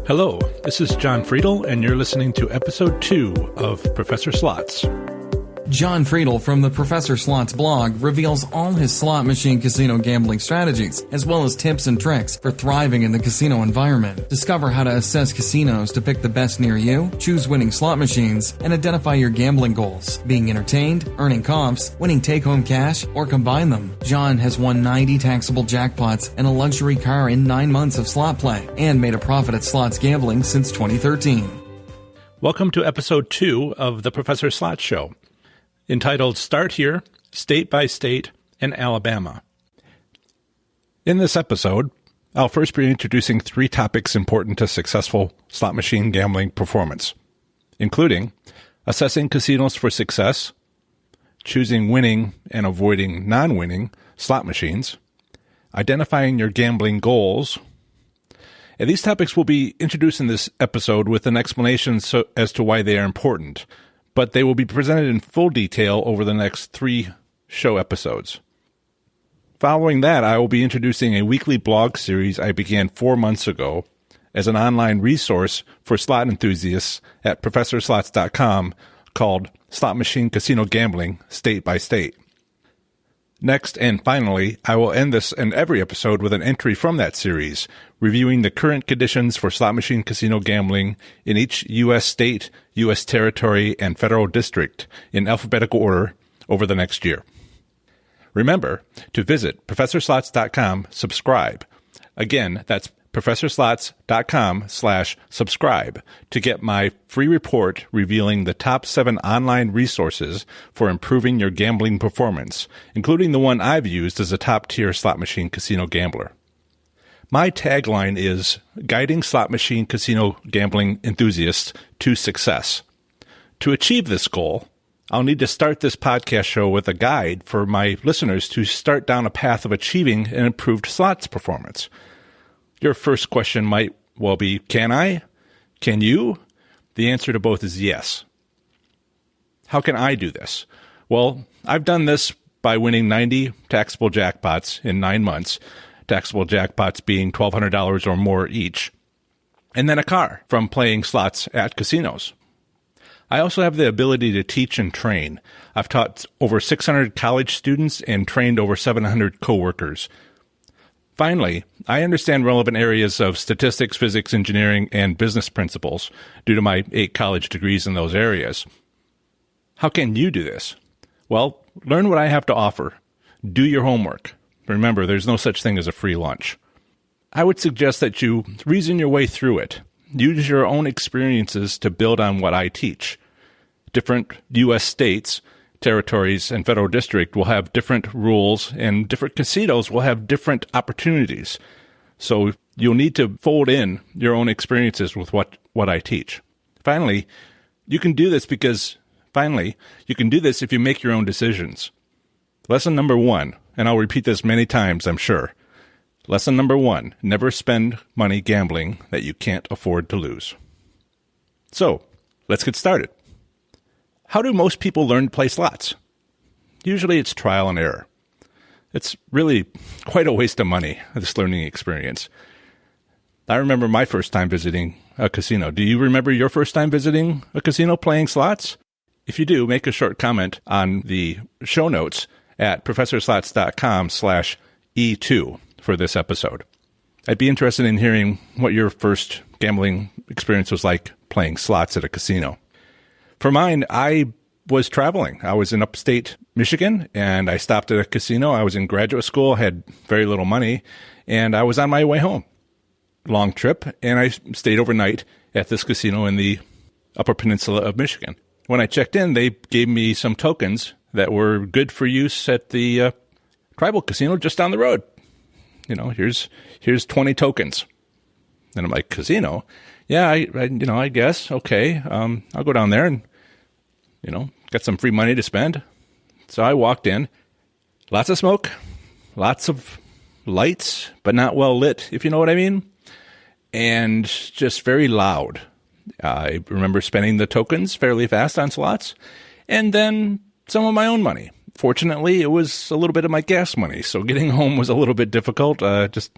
Hello, this is John Friedel, and you're listening to Episode 2 of Professor Slots. John Friedel from the Professor Slots blog reveals all his slot machine casino gambling strategies, as well as tips and tricks for thriving in the casino environment. Discover how to assess casinos to pick the best near you, choose winning slot machines, and identify your gambling goals, being entertained, earning comps, winning take-home cash, or combine them. John has won 90 taxable jackpots and a luxury car in 9 months of slot play, and made a profit at slots gambling since 2013. Welcome to Episode 2 of the Professor Slots Show, entitled Start Here, State by State, and Alabama. In this episode, I'll first be introducing 3 topics important to successful slot machine gambling performance, including assessing casinos for success, choosing winning and avoiding non-winning slot machines, identifying your gambling goals. And these topics will be introduced in this episode with an explanation as to why they are important, but they will be presented in full detail over the next 3 show episodes. Following that, I will be introducing a weekly blog series I began 4 months ago as an online resource for slot enthusiasts at ProfessorSlots.com called Slot Machine Casino Gambling State by State. Next, and finally, I will end this and every episode with an entry from that series, reviewing the current conditions for slot machine casino gambling in each U.S. state, U.S. territory, and federal district in alphabetical order over the next year. Remember to visit ProfessorSlots.com, subscribe. Again, that's ProfessorSlots.com/subscribe to get my free report revealing the top 7 online resources for improving your gambling performance, including the one I've used as a top-tier slot machine casino gambler. My tagline is guiding slot machine casino gambling enthusiasts to success. To achieve this goal, I'll need to start this podcast show with a guide for my listeners to start down a path of achieving an improved slots performance. Your first question might well be, can I? Can you? The answer to both is yes. How can I do this? Well, I've done this by winning 90 taxable jackpots in 9 months, taxable jackpots being $1,200 or more each, and then a car from playing slots at casinos. I also have the ability to teach and train. I've taught over 600 college students and trained over 700 coworkers. Finally, I understand relevant areas of statistics, physics, engineering, and business principles due to my 8 college degrees in those areas. How can you do this? Well, learn what I have to offer. Do your homework. Remember, there's no such thing as a free lunch. I would suggest that you reason your way through it. Use your own experiences to build on what I teach. Different U.S. states, territories, and federal district will have different rules, and different casinos will have different opportunities. So you'll need to fold in your own experiences with what I teach. Finally, you can do this if you make your own decisions. Lesson number 1, and I'll repeat this many times, I'm sure. Lesson number 1, never spend money gambling that you can't afford to lose. So, let's get started. How do most people learn to play slots? Usually it's trial and error. It's really quite a waste of money, this learning experience. I remember my first time visiting a casino. Do you remember your first time visiting a casino playing slots? If you do, make a short comment on the show notes at ProfessorSlots.com/E2 for this episode. I'd be interested in hearing what your first gambling experience was like playing slots at a casino. For mine, I was traveling. I was in upstate Michigan, and I stopped at a casino. I was in graduate school, had very little money, and I was on my way home. Long trip, and I stayed overnight at this casino in the Upper Peninsula of Michigan. When I checked in, they gave me some tokens that were good for use at the tribal casino just down the road. You know, here's 20 tokens. And I'm like, casino? Yeah, I guess. Okay. I'll go down there and, got some free money to spend. So I walked in. Lots of smoke, lots of lights, but not well lit, if you know what I mean. And just very loud. I remember spending the tokens fairly fast on slots, and then some of my own money. Fortunately, it was a little bit of my gas money, so getting home was a little bit difficult. Just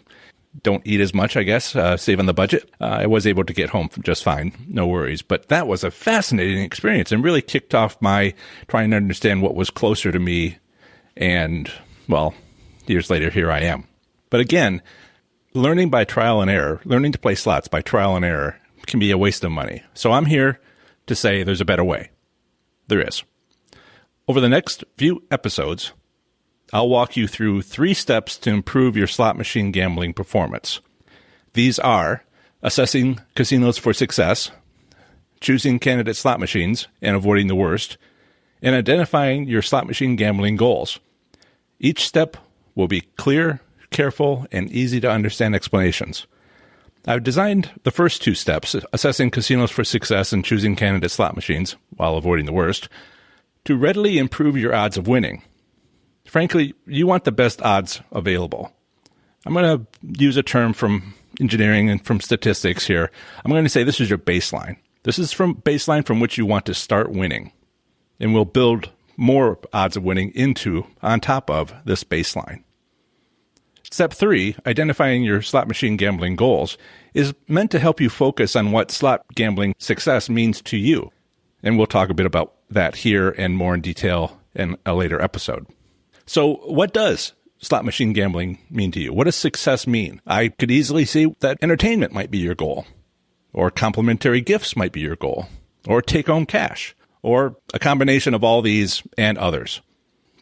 don't eat as much, I guess, save on the budget. I was able to get home just fine. No worries. But that was a fascinating experience and really kicked off my trying to understand what was closer to me. And, well, years later, here I am. But again, learning by trial and error, learning to play slots by trial and error can be a waste of money. So I'm here to say there's a better way. There is. Over the next few episodes, I'll walk you through 3 steps to improve your slot machine gambling performance. These are assessing casinos for success, choosing candidate slot machines and avoiding the worst, and identifying your slot machine gambling goals. Each step will be clear, careful, and easy to understand explanations. I've designed the first 2 steps, assessing casinos for success and choosing candidate slot machines while avoiding the worst, to readily improve your odds of winning. Frankly, you want the best odds available. I'm going to use a term from engineering and from statistics here. I'm going to say this is your baseline. This is from baseline from which you want to start winning. And we'll build more odds of winning on top of this baseline. Step 3, identifying your slot machine gambling goals, is meant to help you focus on what slot gambling success means to you. And we'll talk a bit about that here and more in detail in a later episode. So what does slot machine gambling mean to you? What does success mean? I could easily see that entertainment might be your goal, or complimentary gifts might be your goal, or take-home cash, or a combination of all these and others.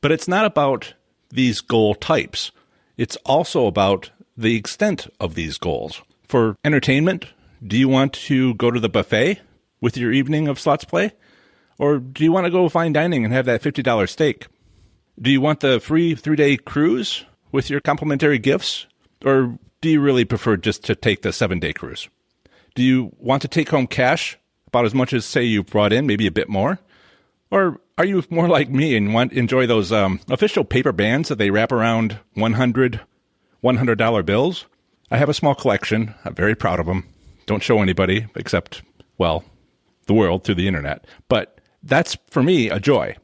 But it's not about these goal types. It's also about the extent of these goals. For entertainment, do you want to go to the buffet with your evening of slots play? Or do you want to go fine dining and have that $50 steak? Do you want the free 3-day cruise with your complimentary gifts? Or do you really prefer just to take the 7-day cruise? Do you want to take home cash, about as much as, say, you brought in, maybe a bit more? Or are you more like me and enjoy those official paper bands that they wrap around $100 bills? I have a small collection. I'm very proud of them. Don't show anybody except, well, the world through the internet. But that's, for me, a joy.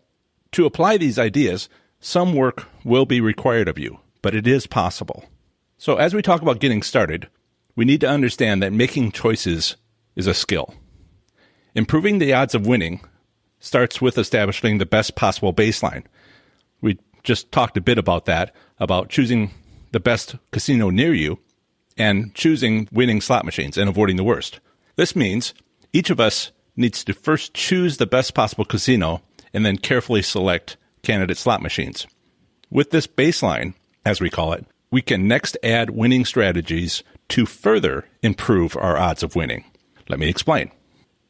To apply these ideas, some work will be required of you, but it is possible. So as we talk about getting started, we need to understand that making choices is a skill. Improving the odds of winning starts with establishing the best possible baseline. We just talked a bit about that, about choosing the best casino near you and choosing winning slot machines and avoiding the worst. This means each of us needs to first choose the best possible casino and then carefully select candidate slot machines. With this baseline, as we call it, we can next add winning strategies to further improve our odds of winning. Let me explain.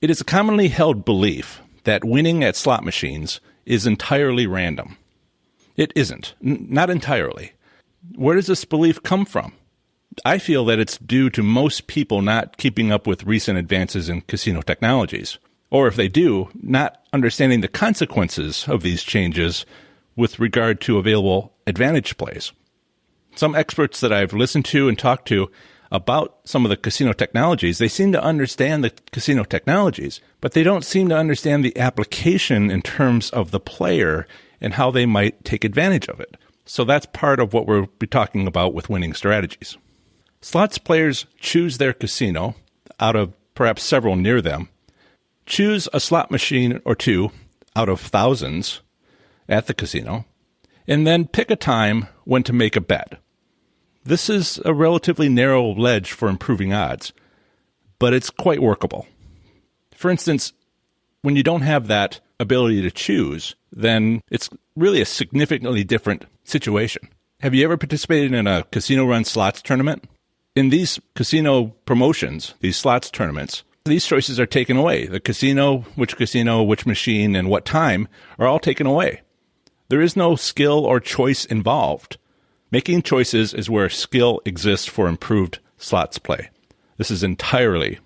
It is a commonly held belief that winning at slot machines is entirely random. It isn't. Not entirely. Where does this belief come from? I feel that it's due to most people not keeping up with recent advances in casino technologies. Or if they do, not understanding the consequences of these changes with regard to available advantage plays. Some experts that I've listened to and talked to about some of the casino technologies, they seem to understand the casino technologies, but they don't seem to understand the application in terms of the player and how they might take advantage of it. So that's part of what we'll be talking about with winning strategies. Slots players choose their casino out of perhaps several near them, choose a slot machine or two out of thousands at the casino, and then pick a time when to make a bet. This is a relatively narrow ledge for improving odds, but it's quite workable. For instance, when you don't have that ability to choose, then it's really a significantly different situation. Have you ever participated in a casino-run slots tournament? In these casino promotions, these slots tournaments, these choices are taken away. The casino, which machine, and what time are all taken away. There is no skill or choice involved. Making choices is where skill exists for improved slots play. This is entirely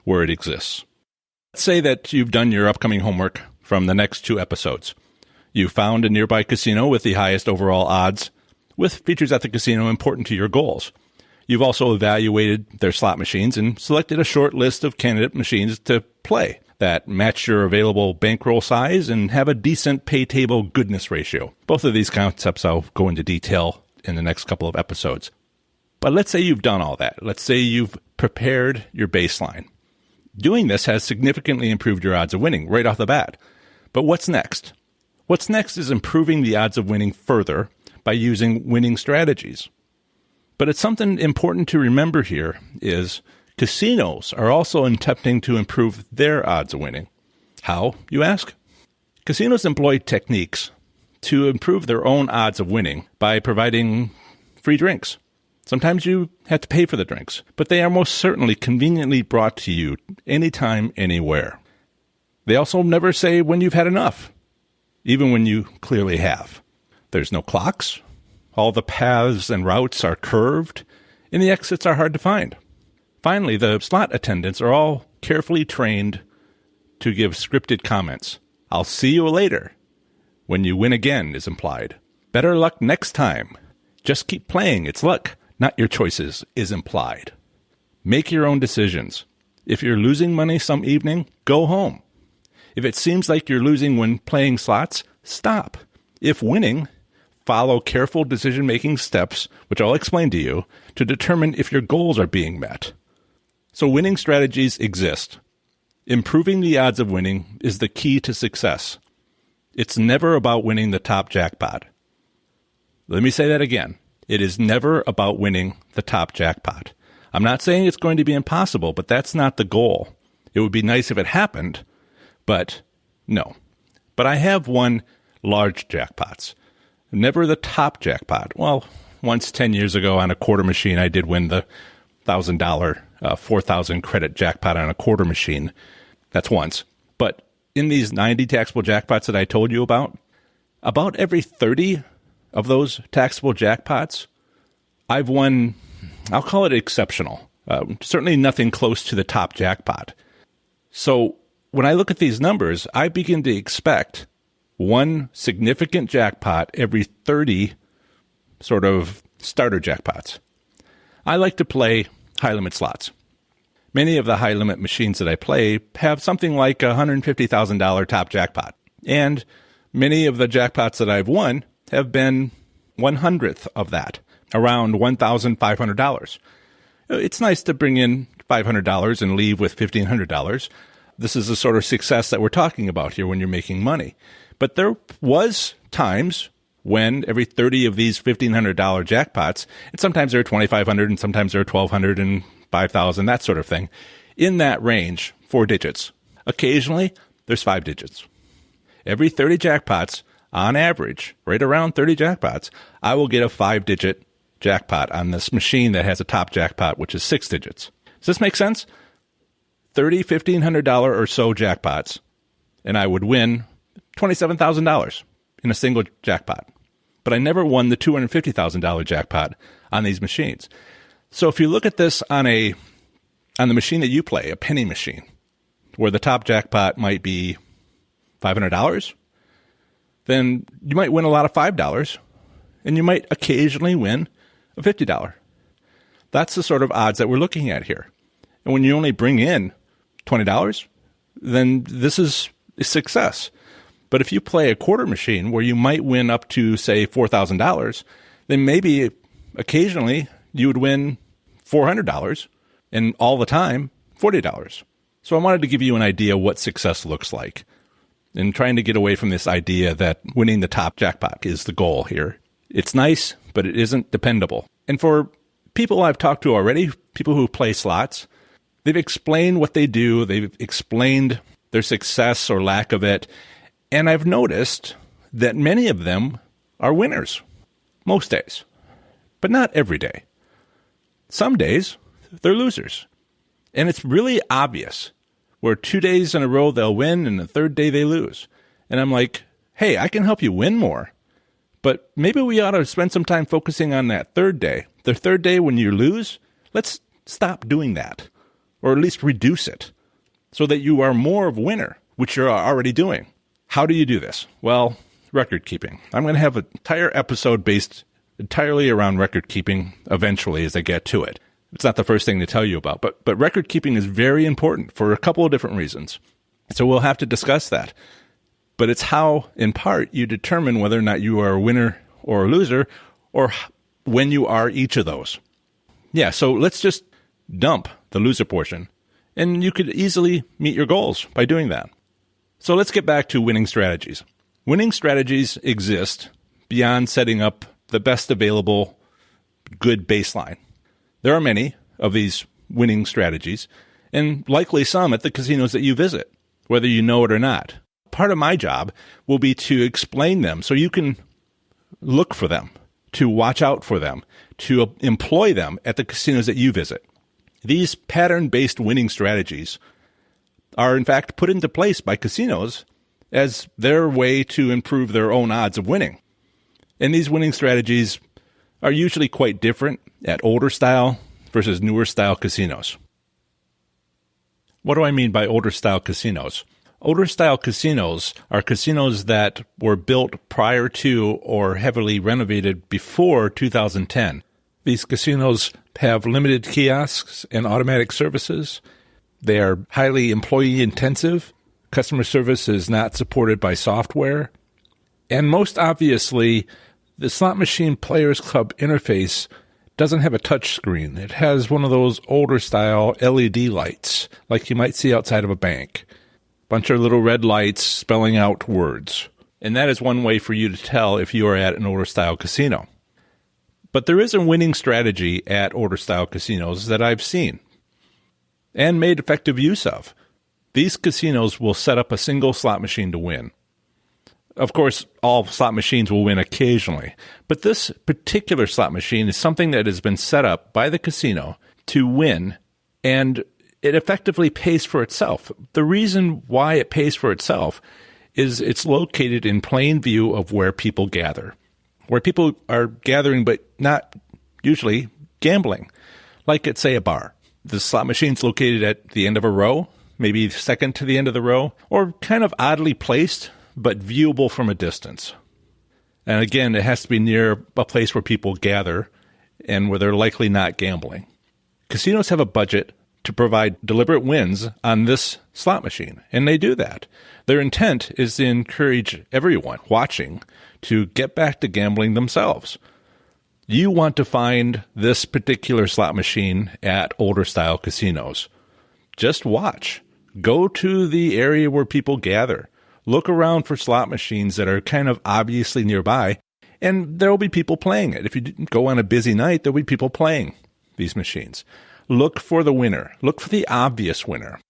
where it exists. Let's say that you've done your upcoming homework from the next 2 episodes. You found a nearby casino with the highest overall odds, with features at the casino important to your goals. You've also evaluated their slot machines and selected a short list of candidate machines to play that match your available bankroll size and have a decent pay table goodness ratio. Both of these concepts I'll go into detail in the next couple of episodes. But let's say you've done all that. Let's say you've prepared your baseline. Doing this has significantly improved your odds of winning right off the bat. But what's next? What's next is improving the odds of winning further by using winning strategies. But it's something important to remember here is casinos are also attempting to improve their odds of winning. How, you ask? Casinos employ techniques to improve their own odds of winning by providing free drinks. Sometimes you have to pay for the drinks, but they are most certainly conveniently brought to you anytime, anywhere. They also never say when you've had enough, even when you clearly have. There's no clocks. All the paths and routes are curved, and the exits are hard to find. Finally, the slot attendants are all carefully trained to give scripted comments. I'll see you later. When you win again is implied. Better luck next time. Just keep playing. It's luck, not your choices, is implied. Make your own decisions. If you're losing money some evening, go home. If it seems like you're losing when playing slots, stop. If winning, follow careful decision-making steps, which I'll explain to you, to determine if your goals are being met. So winning strategies exist. Improving the odds of winning is the key to success. It's never about winning the top jackpot. Let me say that again. It is never about winning the top jackpot. I'm not saying it's going to be impossible, but that's not the goal. It would be nice if it happened, but no. But I have won large jackpots. Never the top jackpot. Well, once 10 years ago on a quarter machine, I did win the $1,000, 4,000 credit jackpot on a quarter machine. That's once. But in these 90 taxable jackpots that I told you about every 30 of those taxable jackpots, I've won, I'll call it exceptional. Certainly nothing close to the top jackpot. So when I look at these numbers, I begin to expect one significant jackpot every 30 sort of starter jackpots. I like to play high-limit slots. Many of the high-limit machines that I play have something like a $150,000 top jackpot. And many of the jackpots that I've won have been 1/100th of that, around $1,500. It's nice to bring in $500 and leave with $1,500. This is the sort of success that we're talking about here when you're making money. But there was times when every 30 of these $1,500 jackpots, and sometimes they're $2,500 and sometimes they're $1,200 and $5,000, that sort of thing, in that range, 4 digits. Occasionally, there's 5 digits. Every 30 jackpots, on average, right around 30 jackpots, I will get a 5-digit jackpot on this machine that has a top jackpot, which is 6 digits. Does this make sense? 30 $1,500 or so jackpots, and I would win $27,000 in a single jackpot. But I never won the $250,000 jackpot on these machines. So if you look at this on the machine that you play, a penny machine, where the top jackpot might be $500, then you might win a lot of $5, and you might occasionally win a $50. That's the sort of odds that we're looking at here. And when you only bring in $20, then this is a success. But if you play a quarter machine where you might win up to, say, $4,000, then maybe occasionally you would win $400 and all the time $40. So I wanted to give you an idea what success looks like and trying to get away from this idea that winning the top jackpot is the goal here. It's nice, but it isn't dependable. And for people I've talked to already, people who play slots, they've explained what they do. They've explained their success or lack of it. And I've noticed that many of them are winners most days, but not every day. Some days, they're losers. And it's really obvious where 2 days in a row they'll win and the third day they lose. And I'm like, hey, I can help you win more, but maybe we ought to spend some time focusing on that third day. The third day when you lose, let's stop doing that, or at least reduce it so that you are more of a winner, which you're already doing. How do you do this? Well, record keeping. I'm going to have an entire episode based entirely around record keeping eventually as I get to it. It's not the first thing to tell you about, but record keeping is very important for a couple of different reasons. So we'll have to discuss that. But it's how, in part, you determine whether or not you are a winner or a loser, or when you are each of those. Yeah, so let's just dump the loser portion, and you could easily meet your goals by doing that. So let's get back to winning strategies. Winning strategies exist beyond setting up the best available good baseline. There are many of these winning strategies, and likely some at the casinos that you visit, whether you know it or not. Part of my job will be to explain them so you can look for them, to watch out for them, to employ them at the casinos that you visit. These pattern-based winning strategies are in fact put into place by casinos as their way to improve their own odds of winning. And these winning strategies are usually quite different at older style versus newer style casinos. What do I mean by older style casinos? Older style casinos are casinos that were built prior to or heavily renovated before 2010. These casinos have limited kiosks and automatic services. They are highly employee intensive. Customer service is not supported by software. And most obviously, the slot machine Players Club interface doesn't have a touch screen. It has one of those older style LED lights like you might see outside of a bank. Bunch of little red lights spelling out words. And that is one way for you to tell if you are at an older style casino. But there is a winning strategy at older style casinos that I've seen and made effective use of. These casinos will set up a single slot machine to win. Of course, all slot machines will win occasionally, but this particular slot machine is something that has been set up by the casino to win, and it effectively pays for itself. The reason why it pays for itself is it's located in plain view of where people gather, where people are gathering but not usually gambling, like at, say, a bar. The slot machine's located at the end of a row, maybe second to the end of the row, or kind of oddly placed, but viewable from a distance. And again, it has to be near a place where people gather and where they're likely not gambling. Casinos have a budget to provide deliberate wins on this slot machine, and they do that. Their intent is to encourage everyone watching to get back to gambling themselves. You want to find this particular slot machine at older style casinos. Just watch. Go to the area where people gather. Look around for slot machines that are kind of obviously nearby, and there will be people playing it. If you go on a busy night, there will be people playing these machines. Look for the winner. Look for the obvious winner.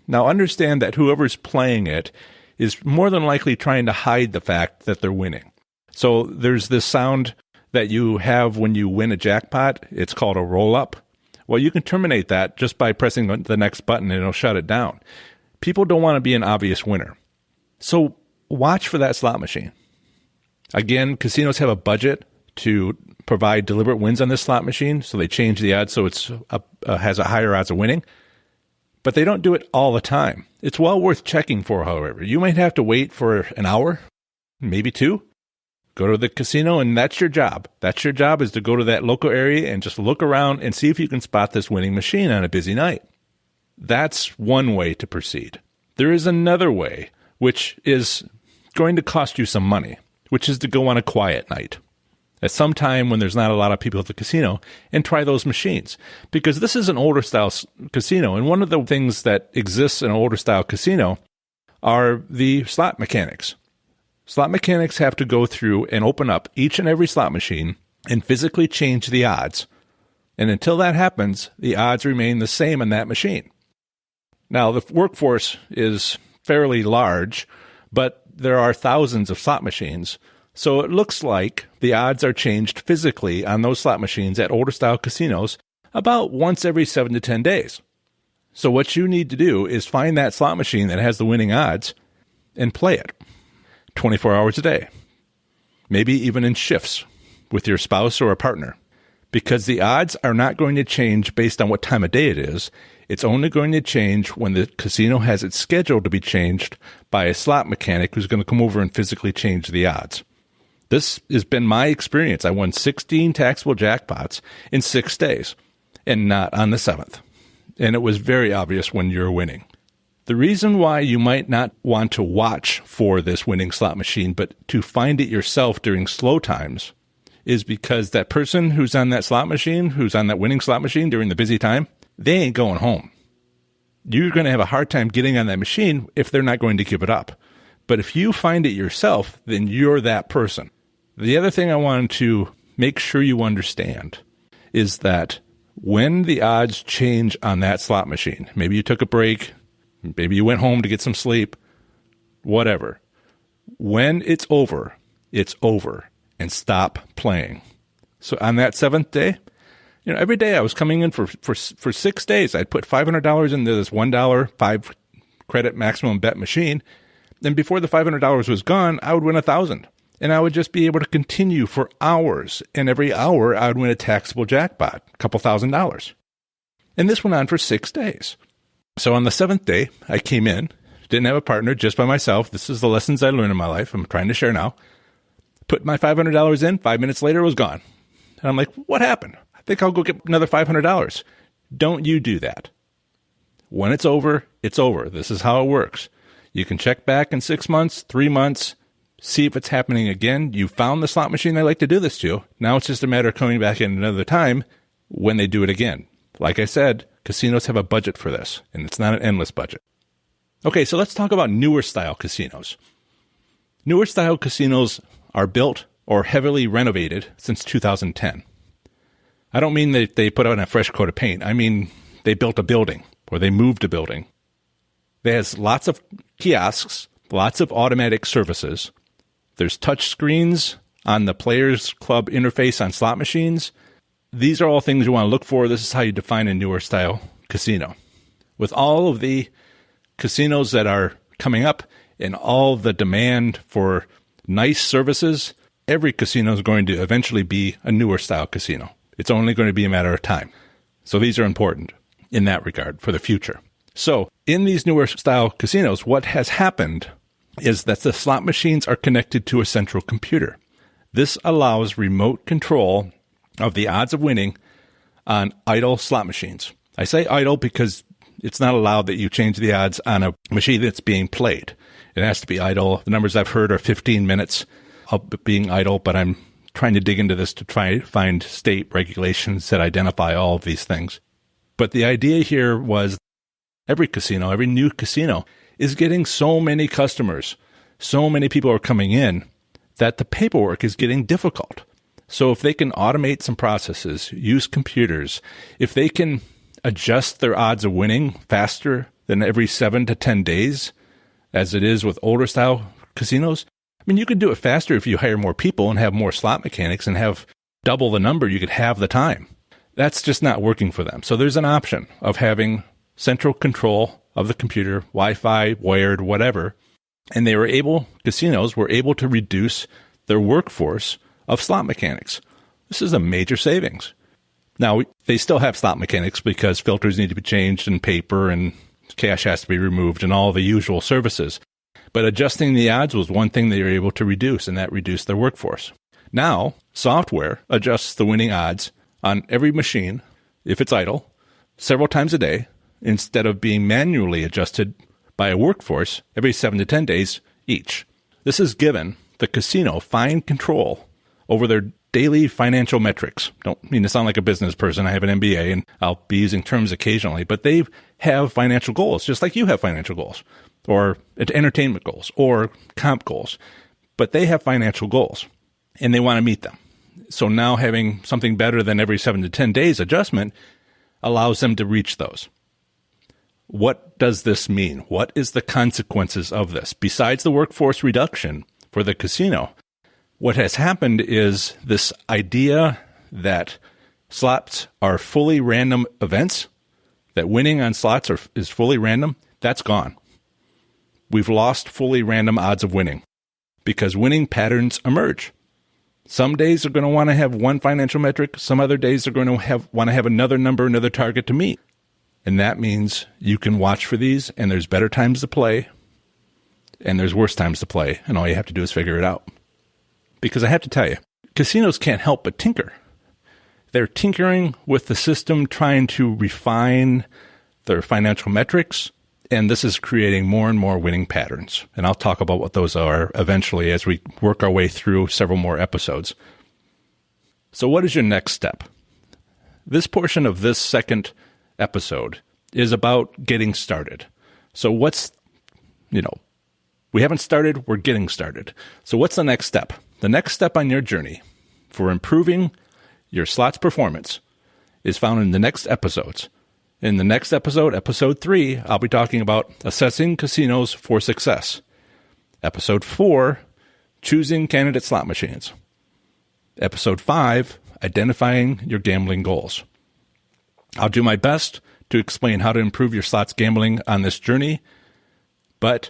Now understand that whoever's playing it is more than likely trying to hide the fact that they're winning. So there's this sound that you have when you win a jackpot. It's called a roll-up. Well, you can terminate that just by pressing the next button and it'll shut it down. People don't want to be an obvious winner. So watch for that slot machine. Again, casinos have a budget to provide deliberate wins on this slot machine, so they change the odds so it's has a higher odds of winning. But they don't do it all the time. It's well worth checking for, however. You might have to wait for an hour, maybe two. Go to the casino, and that's your job. That's your job, is to go to that local area and just look around and see if you can spot this winning machine on a busy night. That's one way to proceed. There is another way, which is going to cost you some money, which is to go on a quiet night at some time when there's not a lot of people at the casino and try those machines. Because this is an older style casino, and one of the things that exists in an older style casino are the slot mechanics. Slot mechanics have to go through and open up each and every slot machine and physically change the odds. And until that happens, the odds remain the same on that machine. Now, the workforce is fairly large, but there are thousands of slot machines. So it looks like the odds are changed physically on those slot machines at older style casinos about once every 7 to 10 days. So what you need to do is find that slot machine that has the winning odds and play it 24 hours a day, maybe even in shifts with your spouse or a partner, because the odds are not going to change based on what time of day it is. It's only going to change when the casino has it scheduled to be changed by a slot mechanic who's going to come over and physically change the odds. This has been my experience. I won 16 taxable jackpots in 6 days and not on the 7th. And it was very obvious when you're winning. The reason why you might not want to watch for this winning slot machine, but to find it yourself during slow times, is because that person who's on that slot machine, who's on that winning slot machine during the busy time, they ain't going home. You're going to have a hard time getting on that machine if they're not going to give it up. But if you find it yourself, then you're that person. The other thing I wanted to make sure you understand is that when the odds change on that slot machine, maybe you took a break, maybe you went home to get some sleep, whatever. When it's over, and stop playing. So on that 7th day, every day I was coming in for 6 days. I'd put $500 into this $1 5 credit maximum bet machine. And before the $500 was gone, I would win $1,000. And I would just be able to continue for hours. And every hour I would win a taxable jackpot, a couple $1,000s. And this went on for 6 days. So on the 7th day, I came in, didn't have a partner, just by myself. This is the lessons I learned in my life. I'm trying to share now. Put my $500 in, 5 minutes later it was gone. And I'm like, what happened? I think I'll go get another $500. Don't you do that. When it's over, it's over. This is how it works. You can check back in 6 months, 3 months, see if it's happening again. You found the slot machine they like to do this to. Now it's just a matter of coming back in another time when they do it again. Like I said, casinos have a budget for this, and it's not an endless budget. Okay, so let's talk about newer style casinos. Newer style casinos are built or heavily renovated since 2010. I don't mean that they put on a fresh coat of paint. I mean they built a building or they moved a building. There's lots of kiosks, lots of automatic services. There's touch screens on the Players Club interface on slot machines. These are all things you want to look for. This is how you define a newer style casino. With all of the casinos that are coming up and all the demand for nice services, every casino is going to eventually be a newer style casino. It's only going to be a matter of time. So these are important in that regard for the future. So in these newer style casinos, what has happened is that the slot machines are connected to a central computer. This allows remote control of the odds of winning on idle slot machines. I say idle because it's not allowed that you change the odds on a machine that's being played. It has to be idle. The numbers I've heard are 15 minutes of being idle, but I'm trying to dig into this to try to find state regulations that identify all of these things. But the idea here was every casino, every new casino is getting so many customers, so many people are coming in that the paperwork is getting difficult. So if they can automate some processes, use computers, if they can adjust their odds of winning faster than every 7 to 10 days, as it is with older style casinos, I mean, you could do it faster if you hire more people and have more slot mechanics and have double the number, you could have the time. That's just not working for them. So there's an option of having central control of the computer, Wi-Fi, wired, whatever. And casinos were able to reduce their workforce of slot mechanics. This is a major savings. Now, they still have slot mechanics because filters need to be changed and paper and cash has to be removed and all the usual services. But adjusting the odds was one thing they were able to reduce, and that reduced their workforce. Now, software adjusts the winning odds on every machine, if it's idle, several times a day, instead of being manually adjusted by a workforce every 7 to 10 days each. This has given the casino fine control over their daily financial metrics. Don't mean to sound like a business person. I have an MBA and I'll be using terms occasionally, but they have financial goals, just like you have financial goals, or entertainment goals, or comp goals. But they have financial goals and they want to meet them. So now having something better than every 7 to 10 days adjustment allows them to reach those. What does this mean? What is the consequences of this? Besides the workforce reduction for the casino, what has happened is this idea that slots are fully random events, that winning on slots is fully random, that's gone. We've lost fully random odds of winning because winning patterns emerge. Some days are going to want to have one financial metric. Some other days are going to want to have another number, another target to meet. And that means you can watch for these, and there's better times to play, and there's worse times to play, and all you have to do is figure it out. Because I have to tell you, casinos can't help but tinker. They're tinkering with the system, trying to refine their financial metrics, and this is creating more and more winning patterns. And I'll talk about what those are eventually as we work our way through several more episodes. So what is your next step? This portion of this second episode is about getting started. So we haven't started, we're getting started. So what's the next step? The next step on your journey for improving your slots performance is found in the next episodes. In the next episode, episode 3, I'll be talking about assessing casinos for success. Episode 4, choosing candidate slot machines. Episode 5, identifying your gambling goals. I'll do my best to explain how to improve your slots gambling on this journey, but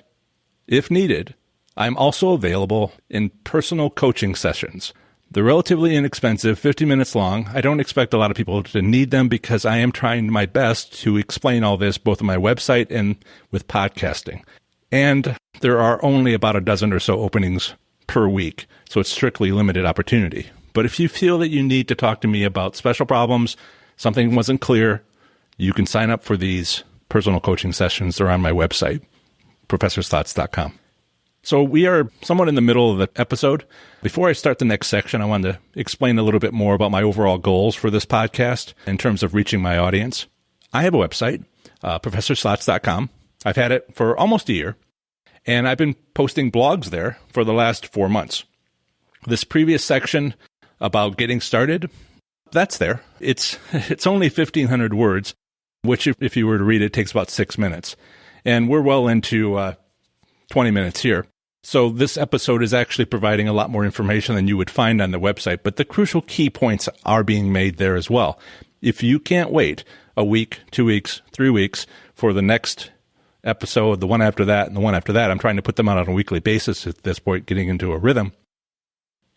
if needed, I'm also available in personal coaching sessions. They're relatively inexpensive, 50 minutes long. I don't expect a lot of people to need them because I am trying my best to explain all this both on my website and with podcasting. And there are only about a dozen or so openings per week, so it's strictly limited opportunity. But if you feel that you need to talk to me about special problems, something wasn't clear, you can sign up for these personal coaching sessions. They're on my website, professorslots.com. So we are somewhat in the middle of the episode. Before I start the next section, I wanted to explain a little bit more about my overall goals for this podcast in terms of reaching my audience. I have a website, professorslots.com. I've had it for almost a year, and I've been posting blogs there for the last 4 months. This previous section about getting started, that's there. It's only 1,500 words, which if you were to read it, takes about 6 minutes. And we're well into 20 minutes here. So this episode is actually providing a lot more information than you would find on the website, but the crucial key points are being made there as well. If you can't wait a week, 2 weeks, 3 weeks for the next episode, the one after that, and the one after that, I'm trying to put them out on a weekly basis at this point, getting into a rhythm.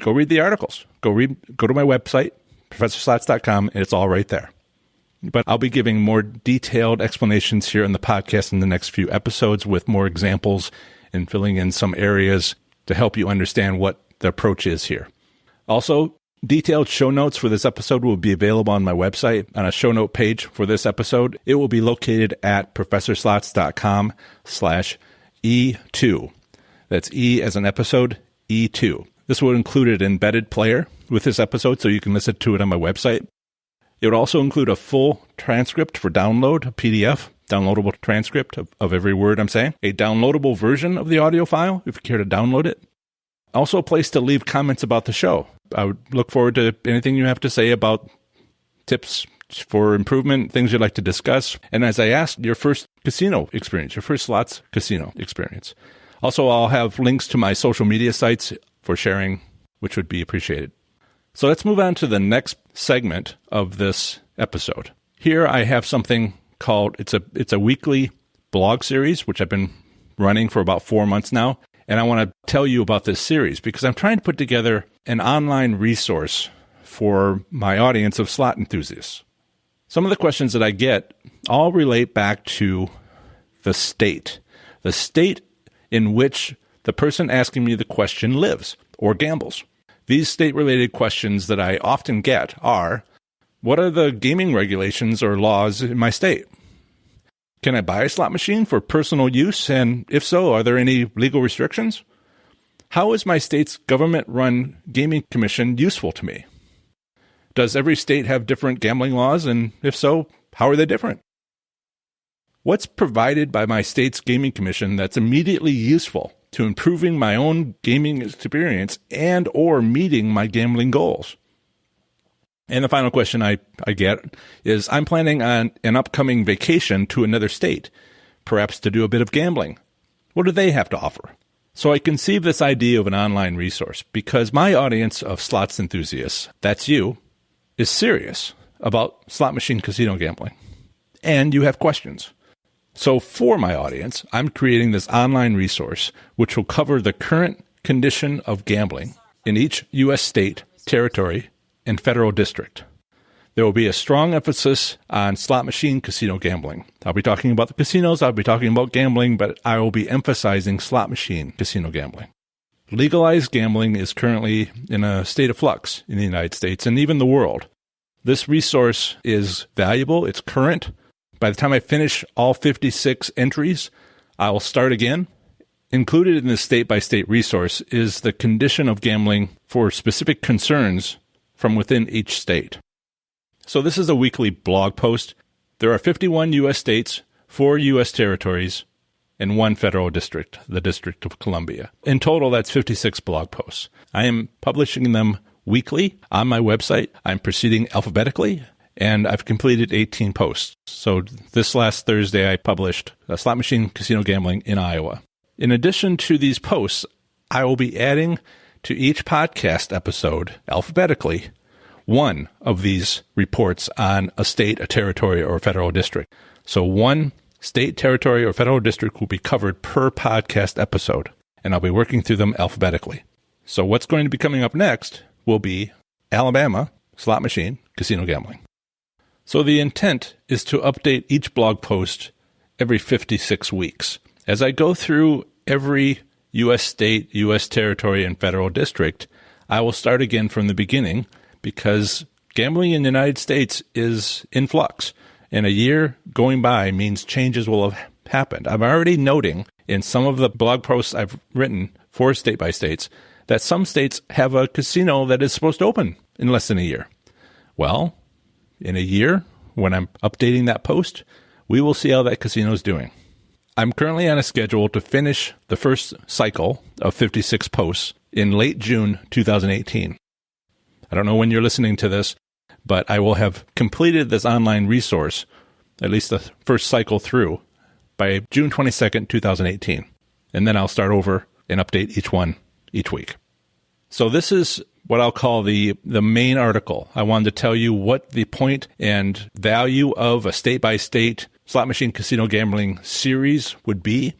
Go read the articles. Go to my website, professorslots.com, and it's all right there. But I'll be giving more detailed explanations here in the podcast in the next few episodes with more examples and filling in some areas to help you understand what the approach is here. Also, detailed show notes for this episode will be available on my website on a show note page for this episode. It will be located at professorslots.com/E2. That's E as an episode, E2. This will include an embedded player with this episode so you can listen to it on my website. It would also include a full transcript for download, a PDF, downloadable transcript of every word I'm saying, a downloadable version of the audio file if you care to download it. Also a place to leave comments about the show. I would look forward to anything you have to say about tips for improvement, things you'd like to discuss. And as I asked, your first casino experience, your first slots casino experience. Also, I'll have links to my social media sites for sharing, which would be appreciated. So let's move on to the next segment of this episode. Here I have something called, it's a weekly blog series, which I've been running for about 4 months now. And I want to tell you about this series because I'm trying to put together an online resource for my audience of slot enthusiasts. Some of the questions that I get all relate back to the state in which the person asking me the question lives or gambles. These state-related questions that I often get are, what are the gaming regulations or laws in my state? Can I buy a slot machine for personal use? And if so, are there any legal restrictions? How is my state's government-run gaming commission useful to me? Does every state have different gambling laws? And if so, how are they different? What's provided by my state's gaming commission that's immediately useful to improving my own gaming experience and or meeting my gambling goals? And the final question I get is, I'm planning on an upcoming vacation to another state, perhaps to do a bit of gambling. What do they have to offer? So I conceived this idea of an online resource because my audience of slots enthusiasts, that's you, is serious about slot machine casino gambling. And you have questions. So for my audience, I'm creating this online resource which will cover the current condition of gambling in each U.S. state, territory, and federal district. There will be a strong emphasis on slot machine casino gambling. I'll be talking about the casinos, I'll be talking about gambling, but I will be emphasizing slot machine casino gambling. Legalized gambling is currently in a state of flux in the United States and even the world. This resource is valuable, it's current. By the time I finish all 56 entries, I will start again. Included in this state-by-state resource is the condition of gambling for specific concerns from within each state. So this is a weekly blog post. There are 51 U.S. states, 4 U.S. territories, and 1 federal district, the District of Columbia. In total, that's 56 blog posts. I am publishing them weekly on my website. I'm proceeding alphabetically, and I've completed 18 posts. So this last Thursday, I published Slot Machine Casino Gambling in Iowa. In addition to these posts, I will be adding to each podcast episode, alphabetically, one of these reports on a state, a territory, or a federal district. So one state, territory, or federal district will be covered per podcast episode, and I'll be working through them alphabetically. So what's going to be coming up next will be Alabama slot machine casino gambling. So the intent is to update each blog post every 56 weeks. As I go through every U.S. state, U.S. territory, and federal district, I will start again from the beginning because gambling in the United States is in flux. And a year going by means changes will have happened. I'm already noting in some of the blog posts I've written for state-by-states that some states have a casino that is supposed to open in less than a year. Well, in a year, when I'm updating that post, we will see how that casino is doing. I'm currently on a schedule to finish the first cycle of 56 posts in late June 2018. I don't know when you're listening to this, but I will have completed this online resource, at least the first cycle through, by June 22nd, 2018. And then I'll start over and update each one each week. So this is what I'll call the main article. I wanted to tell you what the point and value of a state-by-state slot machine casino gambling series would be.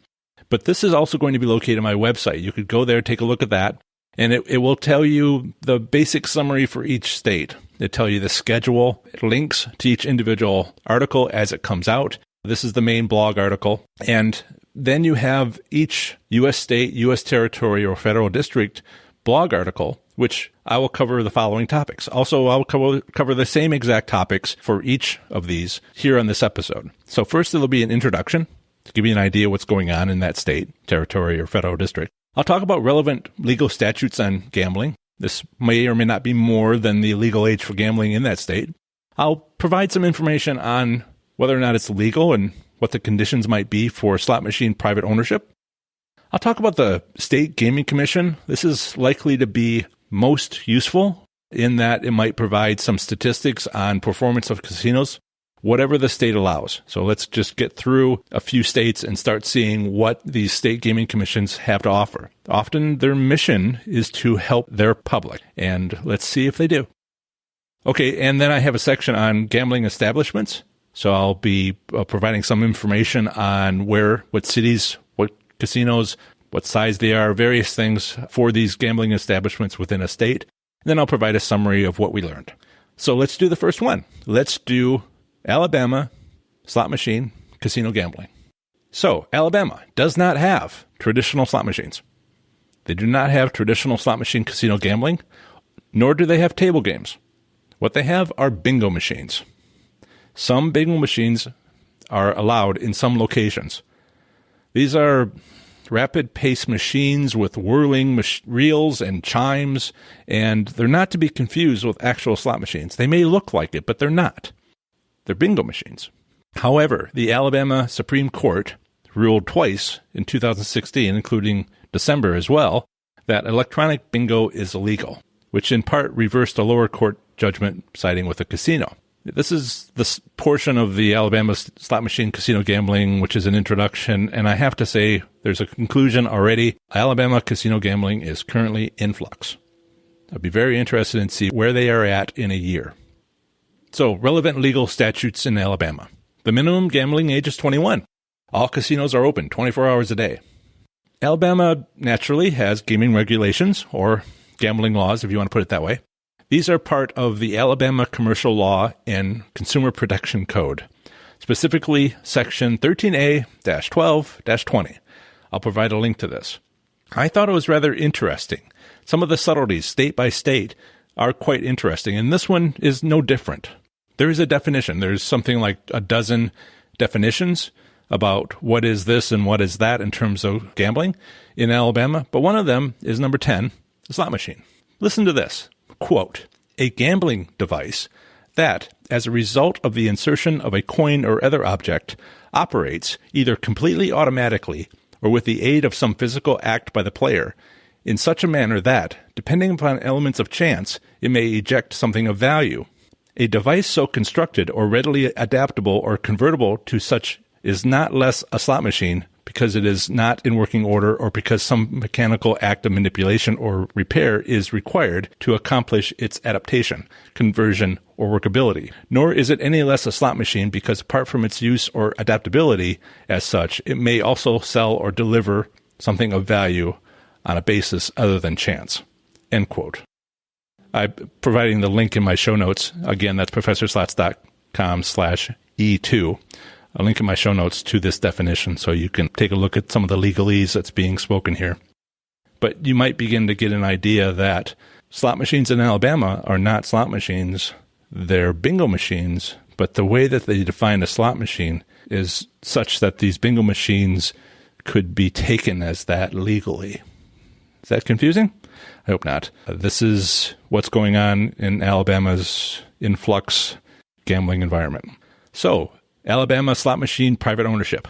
But this is also going to be located on my website. You could go there, take a look at that, and it will tell you the basic summary for each state. It'll tell you the schedule, links to each individual article as it comes out. This is the main blog article. And then you have each U.S. state, U.S. territory, or federal district blog article, which I will cover the following topics. Also, I'll cover the same exact topics for each of these here on this episode. So first, there'll be an introduction to give you an idea what's going on in that state, territory, or federal district. I'll talk about relevant legal statutes on gambling. This may or may not be more than the legal age for gambling in that state. I'll provide some information on whether or not it's legal and what the conditions might be for slot machine private ownership. I'll talk about the State Gaming Commission. This is likely to be most useful in that it might provide some statistics on performance of casinos, whatever the state allows. So let's just get through a few states and start seeing what these state gaming commissions have to offer. Often their mission is to help their public, and let's see if they do. Okay, and then I have a section on gambling establishments. So I'll be providing some information on what cities, what casinos, what size they are, various things for these gambling establishments within a state. And then I'll provide a summary of what we learned. So let's do the first one. Let's do Alabama slot machine casino gambling. So Alabama does not have traditional slot machines. They do not have traditional slot machine casino gambling, nor do they have table games. What they have are bingo machines. Some bingo machines are allowed in some locations. These are rapid-pace machines with whirling reels and chimes, and they're not to be confused with actual slot machines. They may look like it, but they're not. They're bingo machines. However, the Alabama Supreme Court ruled twice in 2016, including December as well, that electronic bingo is illegal, which in part reversed a lower court judgment siding with a casino. This is this portion of the Alabama slot machine casino gambling, which is an introduction, and I have to say there's a conclusion already. Alabama casino gambling is currently in flux. I'd be very interested in see where they are at in a year. So, relevant legal statutes in Alabama. The minimum gambling age is 21. All casinos are open 24 hours a day. Alabama naturally has gaming regulations, or gambling laws, if you want to put it that way. These are part of the Alabama Commercial Law and Consumer Protection Code, specifically Section 13A-12-20. I'll provide a link to this. I thought it was rather interesting. Some of the subtleties, state by state, are quite interesting, and this one is no different. There is a definition. There's something like a dozen definitions about what is this and what is that in terms of gambling in Alabama, but one of them is number 10, the slot machine. Listen to this. Quote, a gambling device that, as a result of the insertion of a coin or other object, operates either completely automatically or with the aid of some physical act by the player in such a manner that, depending upon elements of chance, it may eject something of value. A device so constructed or readily adaptable or convertible to such is not less a slot machine because it is not in working order or because some mechanical act of manipulation or repair is required to accomplish its adaptation, conversion, or workability. Nor is it any less a slot machine because apart from its use or adaptability as such, it may also sell or deliver something of value on a basis other than chance. End quote. I'm providing the link in my show notes. Again, that's professorslots.com/E2. A link in my show notes to this definition so you can take a look at some of the legalese that's being spoken here. But you might begin to get an idea that slot machines in Alabama are not slot machines. They're bingo machines, but the way that they define a slot machine is such that these bingo machines could be taken as that legally. Is that confusing? I hope not. This is what's going on in Alabama's influx gambling environment. So, Alabama slot machine private ownership.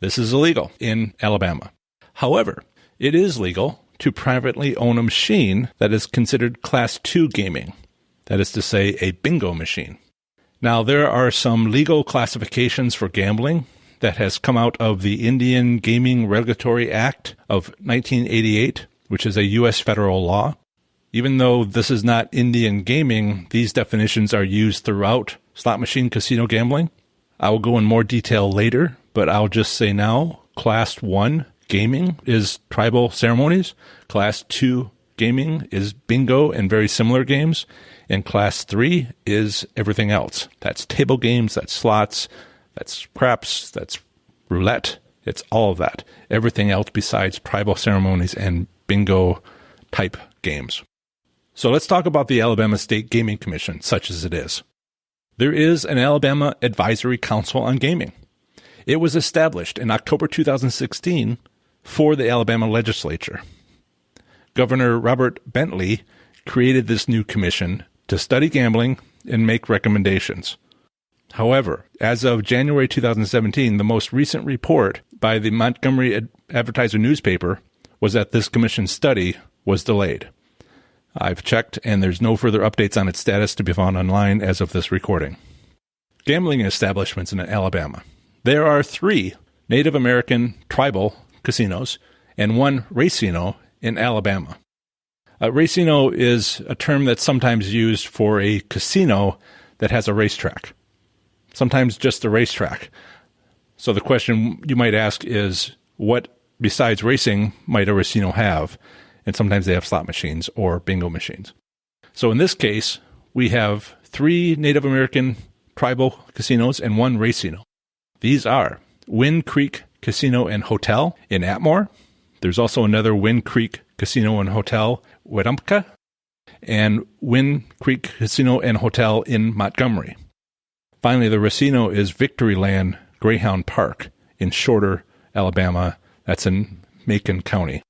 This is illegal in Alabama. However, it is legal to privately own a machine that is considered Class 2 gaming. That is to say, a bingo machine. Now, there are some legal classifications for gambling that has come out of the Indian Gaming Regulatory Act of 1988, which is a U.S. federal law. Even though this is not Indian gaming, these definitions are used throughout slot machine casino gambling. I will go in more detail later, but I'll just say now, Class 1 gaming is tribal ceremonies. Class 2 gaming is bingo and very similar games. And Class 3 is everything else. That's table games, that's slots, that's craps, that's roulette. It's all of that. Everything else besides tribal ceremonies and bingo type games. So let's talk about the Alabama State Gaming Commission, such as it is. There is an Alabama Advisory Council on Gaming. It was established in October 2016 for the Alabama legislature. Governor Robert Bentley created this new commission to study gambling and make recommendations. However, as of January 2017, the most recent report by the Montgomery Advertiser newspaper was that this commission study was delayed. I've checked, and there's no further updates on its status to be found online as of this recording. Gambling establishments in Alabama. There are 3 Native American tribal casinos and 1 racino in Alabama. A racino is a term that's sometimes used for a casino that has a racetrack, sometimes just a racetrack. So the question you might ask is, what besides racing might a racino have? And sometimes they have slot machines or bingo machines. So in this case, we have 3 Native American tribal casinos and 1 racino. These are Wind Creek Casino and Hotel in Atmore. There's also another Wind Creek Casino and Hotel, Wetumpka, and Wind Creek Casino and Hotel in Montgomery. Finally, the racino is Victoryland Greyhound Park in Shorter, Alabama. That's in Macon County.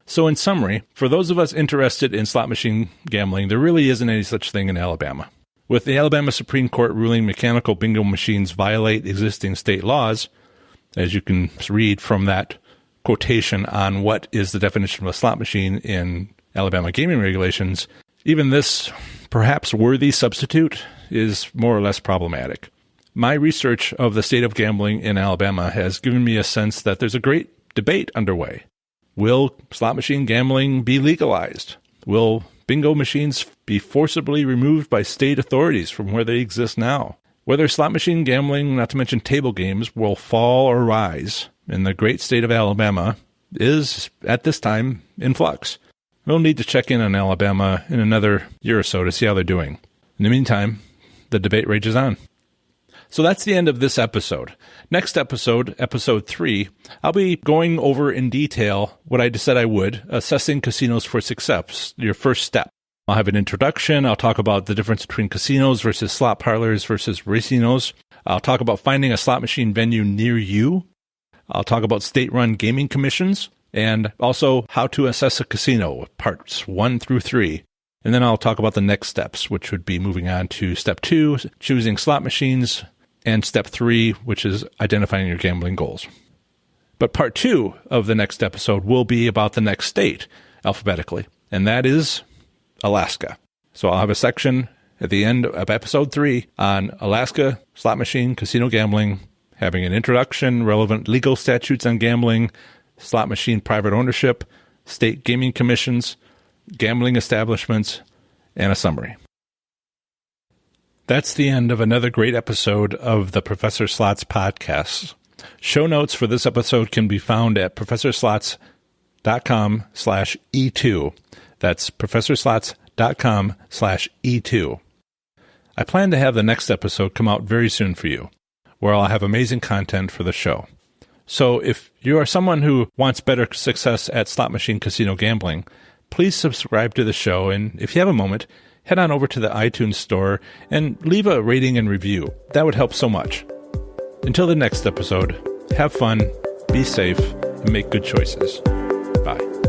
So in summary, for those of us interested in slot machine gambling, there really isn't any such thing in Alabama. With the Alabama Supreme Court ruling mechanical bingo machines violate existing state laws, as you can read from that quotation on what is the definition of a slot machine in Alabama gaming regulations, even this perhaps worthy substitute is more or less problematic. My research of the state of gambling in Alabama has given me a sense that there's a great debate underway. Will slot machine gambling be legalized? Will bingo machines be forcibly removed by state authorities from where they exist now? Whether slot machine gambling, not to mention table games, will fall or rise in the great state of Alabama is, at this time, in flux. We'll need to check in on Alabama in another year or so to see how they're doing. In the meantime, the debate rages on. So that's the end of this episode. Next episode, episode 3, I'll be going over in detail what I said I would, assessing casinos for success, your first step. I'll have an introduction. I'll talk about the difference between casinos versus slot parlors versus racinos. I'll talk about finding a slot machine venue near you. I'll talk about state-run gaming commissions and also how to assess a casino, parts 1 through 3. And then I'll talk about the next steps, which would be moving on to step 2, choosing slot machines, and step 3, which is identifying your gambling goals. But part 2 of the next episode will be about the next state alphabetically, and that is Alaska. So I'll have a section at the end of episode 3 on Alaska slot machine casino gambling, having an introduction, relevant legal statutes on gambling, slot machine private ownership, state gaming commissions, gambling establishments, and a summary. That's the end of another great episode of the Professor Slots podcast. Show notes for this episode can be found at professorslots.com/E2. That's professorslots.com/E2. I plan to have the next episode come out very soon for you, where I'll have amazing content for the show. So if you are someone who wants better success at slot machine casino gambling, please subscribe to the show, and if you have a moment, head on over to the iTunes store and leave a rating and review. That would help so much. Until the next episode, have fun, be safe, and make good choices. Bye.